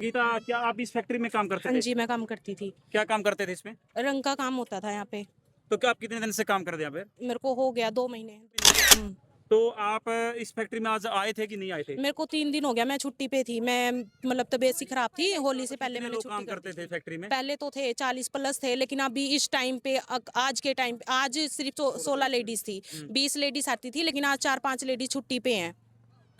गीता, क्या आप इस फैक्ट्री में काम करते हाँ थे? जी, मैं काम करती थी। क्या काम करते थे इसमें? रंग का काम होता था यहाँ पे। तो क्या आप कितने दिन से काम कर रहे हैं यहाँ पे? मेरे को हो गया 2 महीने। दिन हो गया। हुँ। तो आप इस फैक्ट्री में आज आए थे कि नहीं आए थे? मेरे को 3 दिन हो गया, मैं छुट्टी पे थी। मैं मतलब तबीयत सी खराब थी, होली से पहले कितने मैंने लोग छुट्टी काम कर दी करते थे थी। फैक्ट्री में? पहले तो थे 40 प्लस थे, लेकिन अभी इस टाइम पे आज के टाइम पे आज सिर्फ 16 लेडीज़ थी। हुँ। 20 लेडीज़ आती थी, लेकिन आज 4-5 लेडीज़ छुट्टी पे हैं।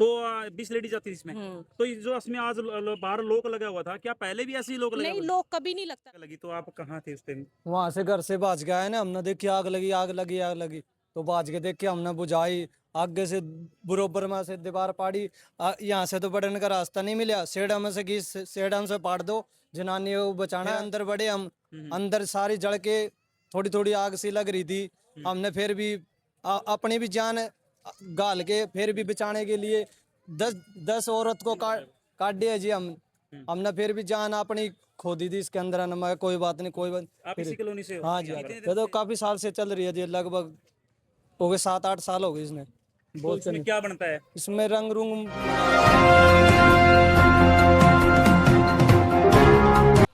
तो 20 लेडीज आती थी इसमें। हुँ। तो ये जो इसमें आज बाहर लॉक लगा हुआ था, क्या पहले भी ऐसे ही लॉक लगा नहीं, हुआ लोग कभी नहीं लगता। लगी? तो आप कहाँ थे उस टाइम? वहां से घर से भाज के आए ना, हमने देखी आग लगी आग लगी आग लगी। तो भाज के देख के हमने बुझाई। आगे से बरोबर में से दीवार पाड़ी। यहाँ से तो बढ़ने का रास्ता नहीं मिला। सेड हम से की सेड हम से पाड़ दो। जनानी को बचाना है, अंदर बढ़े हम। हम्म, अंदर सारी जड़ के थोड़ी थोड़ी आग सी लग रही थी। हम्म। हमने फिर भी अपनी भी जान गाल के फिर भी बचाने के लिए 10 औरत को काट दिया जी हम। हमने फिर भी जान अपनी खो दी थी इसके अंदर। मैं कहा, कोई बात नहीं कोई बात। आप फिर इसी कॉलोनी से हो? हाँ जी, यहाँ हाँ पर? जी। ये तो काफी साल से चल रही है जी, लगभग हो गए 7-8 साल हो गए इसने। तो बहुत इसमें चली। क्या बनता है? इसमें रंग रूंग।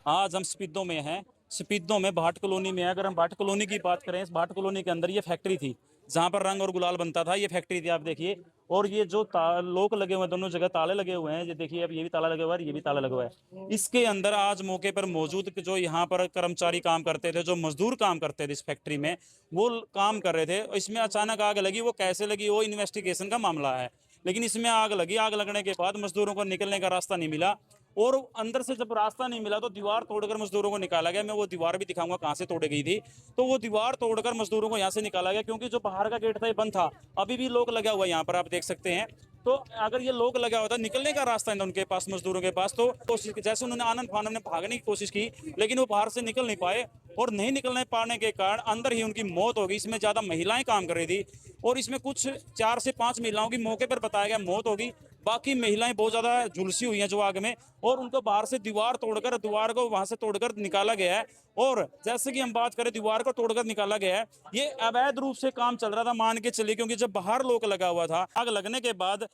आज हम स्पीडो में हैं। स्पीडो में भाट कॉलोनी में है। अगर हम भाट कॉलोनी की बात करें, इस भाट कॉलोनी के अंदर ये फैक्ट्री थी जहाँ पर रंग और गुलाल बनता था। ये फैक्ट्री थी, आप देखिए। और ये जो लॉक लगे हुए हैं, दोनों जगह ताले लगे हुए हैं। ये देखिए, अब ये भी ताला लगा हुआ है, ये भी ताला लगा हुआ है। इसके अंदर आज मौके पर मौजूद जो यहाँ पर कर्मचारी काम करते थे, जो मजदूर काम करते थे इस फैक्ट्री में, वो काम कर रहे थे। इसमें अचानक आग लगी। वो कैसे लगी, वो इन्वेस्टिगेशन का मामला है। लेकिन इसमें आग लगी। आग लगने के बाद मजदूरों को निकलने का रास्ता नहीं मिला। और अंदर से जब रास्ता नहीं मिला तो दीवार तोड़कर मजदूरों को निकाला गया। मैं वो दीवार भी दिखाऊंगा कहाँ से तोड़ी गई थी। तो वो दीवार तोड़कर मजदूरों को यहाँ से निकाला गया, क्योंकि जो बाहर का गेट था ये बंद था। अभी भी लोग लगा हुआ है यहाँ पर, आप देख सकते हैं। तो अगर ये लोग लगा हुआ था, निकलने का रास्ता है उनके पास, मजदूरों के पास, तो कोशिश जैसे उन्होंने आनंद फानन में भागने की कोशिश की, लेकिन वो बाहर से निकल नहीं पाए। और नहीं निकलने पाने के कारण अंदर ही उनकी मौत हो गई। इसमें ज्यादा महिलाएं काम कर रही थी, और इसमें कुछ 4 से 5 महिलाओं की मौके पर बताया गया मौत होगी। बाकी महिलाएं बहुत ज्यादा झुलसी हुई हैं जो आग में। और उनको बाहर से दीवार तोड़कर, दीवार को वहां से तोड़कर निकाला गया है। और जैसे कि हम बात करें, दीवार को तोड़कर निकाला गया है। ये अवैध रूप से काम चल रहा था, मान के चलिए, क्योंकि जब बाहर लोग लगा हुआ था, आग लगने के बाद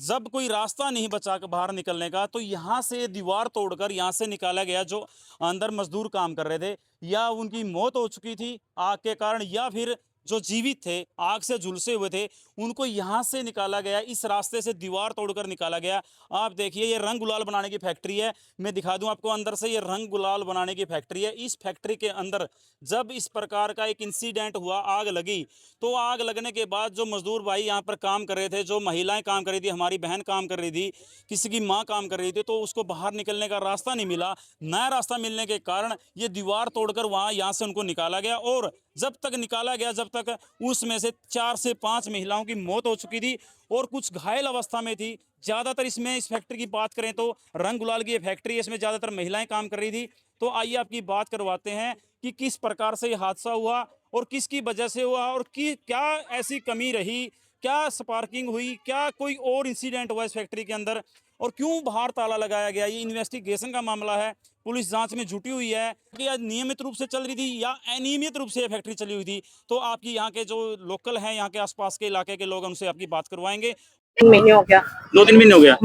जब कोई रास्ता नहीं बचा बाहर निकलने का, तो यहाँ से दीवार तोड़कर यहाँ से निकाला गया। जो अंदर मजदूर काम कर रहे थे, या उनकी मौत हो चुकी थी आग के कारण, या फिर जो जीवित थे आग से झुलसे हुए थे, उनको यहां से निकाला गया। इस रास्ते से दीवार तोड़कर निकाला गया। आप देखिए, ये रंग गुलाल बनाने की फैक्ट्री है। मैं दिखा दूं आपको अंदर से, ये रंग गुलाल बनाने की फैक्ट्री है। इस फैक्ट्री के अंदर जब इस प्रकार का एक इंसिडेंट हुआ, आग लगी, तो आग लगने के बाद जो मजदूर भाई यहाँ पर काम कर रहे थे, जो महिलाएं काम कर रही थी, हमारी बहन काम कर रही थी, किसी की माँ काम कर रही थी, तो उसको बाहर निकलने का रास्ता नहीं मिला। नया रास्ता मिलने के कारण ये दीवार तोड़कर वहां यहाँ से उनको निकाला गया। और जब तक निकाला गया, जब तक उसमें से 4 से 5 महिलाओं की मौत हो चुकी थी और कुछ घायल अवस्था में थी। ज्यादातर इसमें, इस फैक्ट्री की बात करें तो रंग गुलाल की ये फैक्ट्री है, इसमें ज्यादातर महिलाएं काम कर रही थी। तो आइए आपकी बात करवाते हैं कि किस प्रकार से ये हादसा हुआ और किसकी वजह से हुआ, और क्या ऐसी कमी रही, क्या स्पार्किंग हुई, क्या कोई और इंसिडेंट हुआ इस फैक्ट्री के अंदर, और क्यों बाहर ताला लगाया गया। ये इन्वेस्टिगेशन का मामला है, पुलिस जांच में जुटी हुई है कि यह नियमित रूप से चल रही थी या अनियमित रूप से फैक्ट्री चली हुई थी। तो आपकी यहाँ के जो लोकल हैं, यहाँ के आसपास के इलाके के लोग, उनसे आपकी बात करवाएंगे। 3 महीने हो गया। 2-3 महीने हो गया।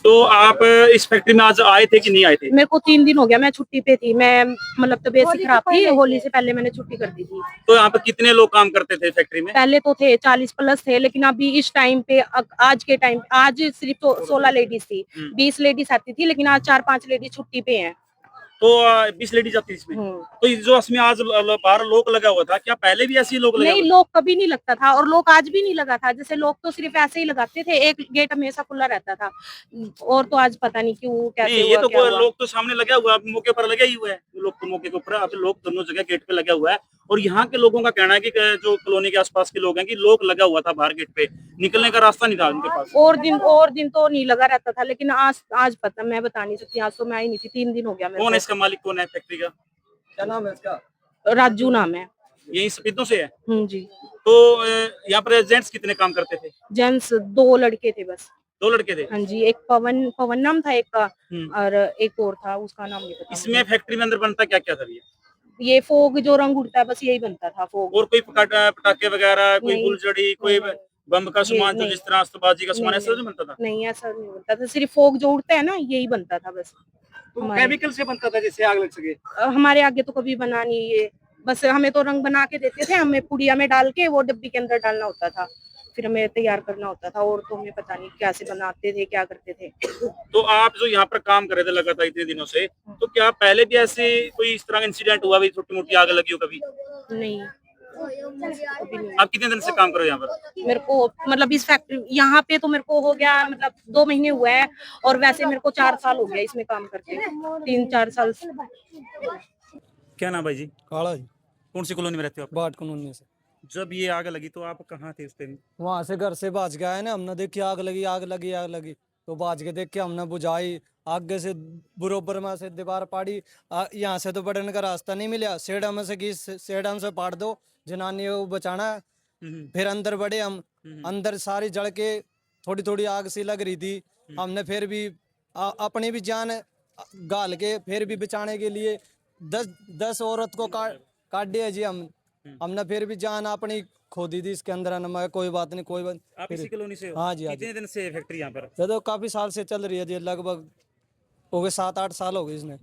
तो आप इस फैक्ट्री में आज आए थे कि नहीं आए थे? मेरे को 3 दिन हो गया, मैं छुट्टी पे थी। मैं मतलब तबीयत सी खराब थी, होली से पहले मैंने छुट्टी कर दी थी। तो यहाँ पर कितने लोग काम करते थे फैक्ट्री में? पहले तो थे 40 प्लस थे, लेकिन अभी इस टाइम पे आज के टाइम आज सिर्फ 16 लेडीज थी। 20 लेडीज आती थी, लेकिन आज 4-5 लेडीज छुट्टी पे हैं। तो 20 लेडीज आती थी इसमें। हम्म। तो ये जो इसमें आज बाहर लोग लगा हुआ था, क्या पहले भी ऐसे ही लोग लगा नहीं, हुआ था? लोग कभी नहीं लगता था, और लोग आज भी नहीं लगा था। जैसे लोग तो सिर्फ ऐसे ही लगाते थे, एक गेट हमेशा खुला रहता था। और तो आज पता नहीं क्यों, कैसे नहीं, ये हुआ, तो क्या हुआ। लोग तो सामने लगा हुआ है, मौके पर लगा ही हुआ है। लोग तो मौके के ऊपर, अब लोग दोनों जगह गेट पे लगा हुआ है। और यहाँ के लोगों का कहना है कि जो कॉलोनी के आसपास के लोग हैं, कि लोग लगा हुआ था बाहर गेट पे, निकलने का रास्ता नहीं था उनके पास। और दिन तो नहीं लगा रहता था, लेकिन आज पता, मैं बता नहीं सकती। आज तो मैं आई नहीं थी, 3 दिन हो गया मेरे कौन है को। इसका मालिक, कौन है फैक्ट्री का? क्या नाम है इसका? राजू नाम है। यही सफेदों से है। जी। तो यहाँ पर जेंट्स कितने काम करते थे? जेंट्स 2 लड़के थे बस। 2 लड़के थे। हाँ जी, एक पवन पवन नाम था एक का, हम्म। और एक और था, उसका नाम नहीं पता इसमें मुझे। फैक्ट्री में अंदर बनता क्या क्या था? ये फोग जो रंग उड़ता है, बस यही बनता था, फोग। और कोई पटाखे वगैरह, कोई नहीं, फुलझड़ी, कोई नहीं, बम का ये सामान, जो नहीं, जिस तरह आतिशबाजी का सामान, नहीं, ऐसा नहीं, नहीं बनता था? नहीं, ऐसा नहीं बनता था। सिर्फ फोग जो उड़ता है ना, यही बनता था बस। तो हमारे केमिकल से बनता था जिससे आग लग सके? हमारे आगे तो कभी बना नहीं ये, बस हमें तो रंग बना के देते थे, हमें पुड़िया में डाल के वो डब्बी के अंदर डालना होता था, फिर हमें तैयार करना होता था, और तो हमें पता नहीं कैसे बनाते थे, क्या करते थे। तो आप जो यहाँ पर काम कर रहे थे लगातार इतने दिनों से, तो क्या पहले भी ऐसे कोई इस तरह का इंसिडेंट हुआ भी, छोटी मोटी आग लगी हो कभी? नहीं, कभी नहीं। आप कितने दिन से काम कर रहे हो यहाँ पर? मेरे को मतलब इस फैक्ट्री यहाँ पे तो मेरे को हो गया मतलब 2 महीने हुआ है, और वैसे मेरे को 4 साल हो गया इसमें काम करते, 3-4 साल। क्या नाम भाई जी? काला जी, कौन सी कॉलोनी में रहते हो आप? बाट कानून से। जब ये आग लगी तो आप कहाँ थे उस टाइम? वहां से घर से भाज गया है ना, हमने देखी आग लगी आग लगी आग लगी, तो भाज के देख के हमने बुझाई। आगे से बरोबर में से दीवार पाड़ी, यहाँ से तो बढ़ने का रास्ता नहीं मिला, सेड़ा में से की सेड़ा में से पाड़ दो, जनानी को बचाना है। हम्म, फिर अंदर बढ़े हम, हम्म, अंदर सारी जल के थोड़ी थोड़ी आग सी लग रही थी। हमने फिर भी अपनी भी जान गाल के फिर भी बचाने के लिए 10 औरत को काट दिया जी हमने फिर भी जान अपनी खो दी थी इसके अंदर। मैं कहा, कोई बात नहीं कोई बात। आप इसी कॉलोनी से हो? हाँ जी, हाँ जी। कितने दिन से फैक्ट्री यहाँ पर? ये तो काफी साल से चल रही है जी, लगभग हो गए 7-8 साल हो गए इसने।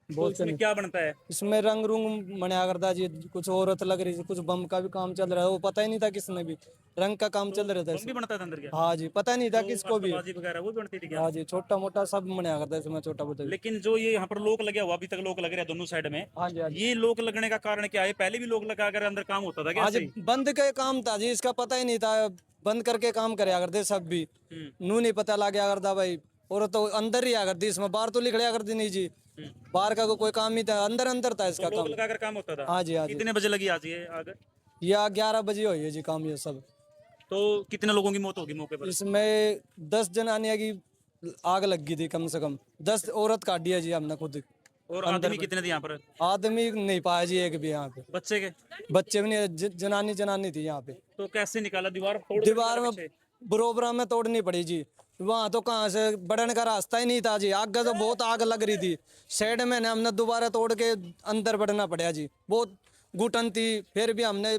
तो बहुत इसमें चली। क्या बनता है? इसमें रंग रूंग मनाया करता जी, कुछ औरत लग रही थी, कुछ बम का भी काम चल रहा है, वो पता ही नहीं था किसने भी, रंग का काम चल रहा था बम भी इसमें। बनता था अंदर क्या? हाँ जी, पता नहीं था तो किसको भी। आतिशबाजी वगैरह वो भी बनती थी क्या? हाँ जी, छोटा मोटा सब मनाया करता है इसमें, छोटा मोटा भी। लेकिन जो ये यहाँ पर लोक लगे हुआ, अभी तक लोक लग रहे हैं दोनों साइड में, हाँ जी, हाँ जी। ये लोक लगने का कारण क्या है? पहले भी लोग लगा कर अंदर काम होता था क्या हाँ ऐसे जी, ही? बंद के काम था जी, इसका पता ही नहीं था, बंद करके काम कराया करते सब भी। नू नहीं पता लग गया करता भाई, और तो अंदर ही आ करती इसमें, बाहर तो लिख लिया करती नहीं जी। बाहर का कोई काम नहीं था, अंदर अंदर था तो इसका लोग काम। लगा कर काम होता था? हाँ जी, हाँ जी। कितने बजे लगी आज ये आग? या 11 बजे हुई है जी काम ये सब। तो कितने लोगों की मौत होगी मौके पर? इसमें 10 जनानिया की आग लग गई थी कम से कम, 10 औरत काट दिया जी हमने खुद। और अंदर आदमी पे। कितने थे यहाँ पर? आदमी नहीं पाया जी एक भी यहाँ पे, बच्चे के? बच्चे भी नहीं, जनानी जनानी थी यहाँ पे। तो कैसे निकाला? दीवार तोड़ कर दीवार निकाला में पीछे? बरोबर में तोड़नी पड़ी जी, वहां तो कहाँ से बढ़ने का रास्ता ही नहीं था जी, आग तो बहुत आग लग रही थी साइड में ने, हमने दोबारा तोड़ के अंदर बढ़ना पड़ा जी, बहुत घुटन थी, फिर भी हमने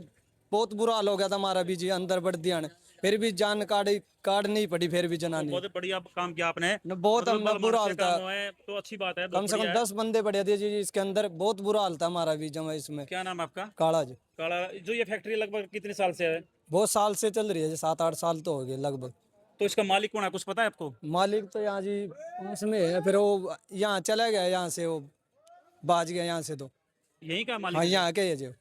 बहुत बुरा हाल हो गया था हमारा भी जी, अंदर बढ़ दिया ने, फिर भी जान काटनी पड़ी, फिर भी जनानी बहुत बढ़िया काम किया आपने। न, बहुत मतलब हमने बुरा हाल मनमानुष्य था। काम हुआ है तो अच्छी बात है, कम बहुत से बढ़िया कम है। 10 बंदे बढ़िया थे जी इसके अंदर, बहुत बुरा हाल था हमारा भी जमा इसमें। क्या नाम है आपका? काला जी। काला। जो ये फैक्ट्री लगभग कितने साल से है? बहुत साल से चल रही है जी, 7-8 साल तो हो गए लगभग। तो इसका मालिक कौन है, कुछ पता है आपको? मालिक तो यहाँ जी उसमें है, फिर वो यहाँ चला गया, यहाँ से वो भाज गया यहाँ से तो। यही का हाँ, मालिक है? यहाँ के है जो।